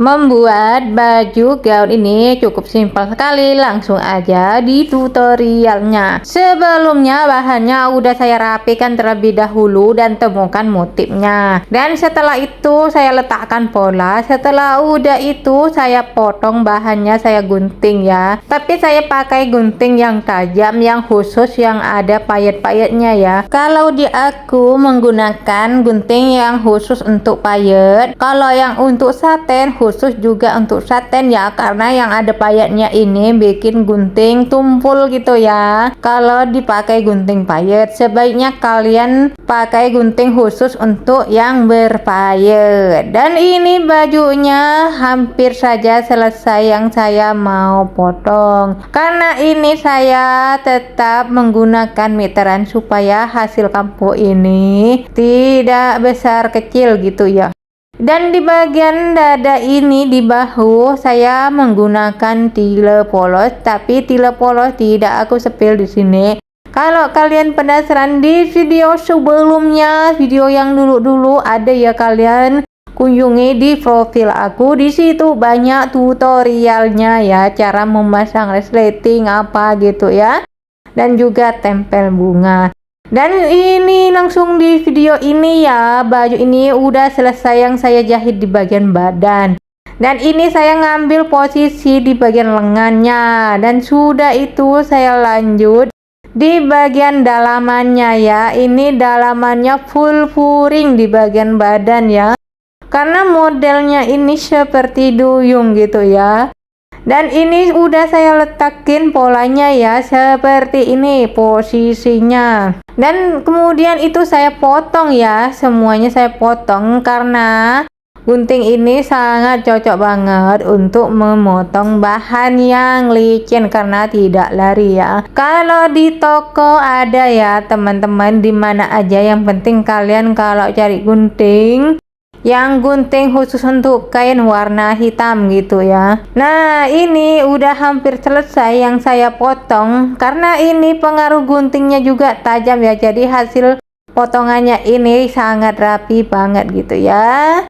Membuat baju gaun ini cukup simpel sekali, langsung aja di tutorialnya. Sebelumnya bahannya udah saya rapikan terlebih dahulu dan temukan motifnya. Dan setelah itu saya letakkan pola, setelah udah itu saya potong bahannya, saya gunting ya. Tapi saya pakai gunting yang tajam, yang khusus, yang ada payet-payetnya ya. Kalau di aku menggunakan gunting yang khusus untuk payet, kalau yang untuk saten khusus juga untuk saten ya, karena yang ada payetnya ini bikin gunting tumpul gitu ya. Kalau dipakai gunting payet, sebaiknya kalian pakai gunting khusus untuk yang berpayet. Dan ini bajunya hampir saja selesai yang saya mau potong, karena ini saya tetap menggunakan meteran supaya hasil kampo ini tidak besar kecil gitu ya. Dan di bagian dada ini, di bahu, saya menggunakan tile polos, tapi tile polos tidak aku sepil di sini. Kalau kalian penasaran, di video sebelumnya, video yang dulu ada ya, kalian kunjungi di profil aku, di situ banyak tutorialnya ya, cara memasang resleting apa gitu ya, dan juga tempel bunga. Dan ini langsung di video ini ya, baju ini udah selesai yang saya jahit di bagian badan. Dan ini saya ngambil posisi di bagian lengannya, dan sudah itu saya lanjut di bagian dalamannya ya. Ini dalamannya full furing di bagian badan ya, karena modelnya ini seperti duyung gitu ya. Dan ini udah saya letakin polanya ya, seperti ini posisinya. Dan kemudian itu saya potong ya, semuanya saya potong, karena gunting ini sangat cocok banget untuk memotong bahan yang licin karena tidak lari ya. Kalau di toko ada ya teman-teman, dimana aja, yang penting kalian kalau cari gunting yang gunting khusus untuk kain warna hitam gitu ya. Nah ini udah hampir selesai yang saya potong, karena ini pengaruh guntingnya juga tajam ya, jadi hasil potongannya ini sangat rapi banget gitu ya.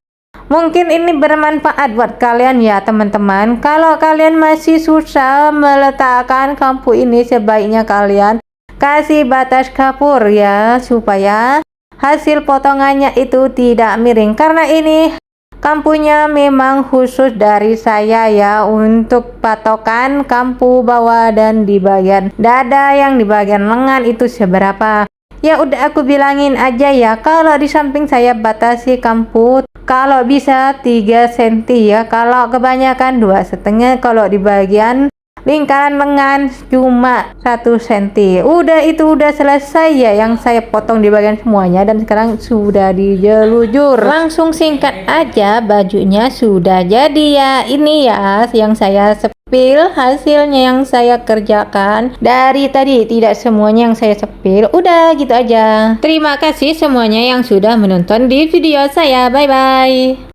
Mungkin ini bermanfaat buat kalian ya teman-teman. Kalau kalian masih susah meletakkan kampu ini, sebaiknya kalian kasih batas kapur ya, supaya hasil potongannya itu tidak miring, karena ini kampunya memang khusus dari saya ya, untuk patokan kampu bawah dan di bagian dada, yang di bagian lengan itu seberapa ya, udah aku bilangin aja ya. Kalau di samping saya batasi kampu kalau bisa 3 cm ya, kalau kebanyakan 2,5 cm, kalau di bagian lingkaran lengan cuma 1 cm. Udah itu udah selesai ya yang saya potong di bagian semuanya, dan sekarang sudah dijelujur. Langsung singkat aja, bajunya sudah jadi ya. Ini ya yang saya sepil, hasilnya yang saya kerjakan dari tadi, tidak semuanya yang saya sepil. Udah gitu aja. Terima kasih semuanya yang sudah menonton di video saya. Bye bye.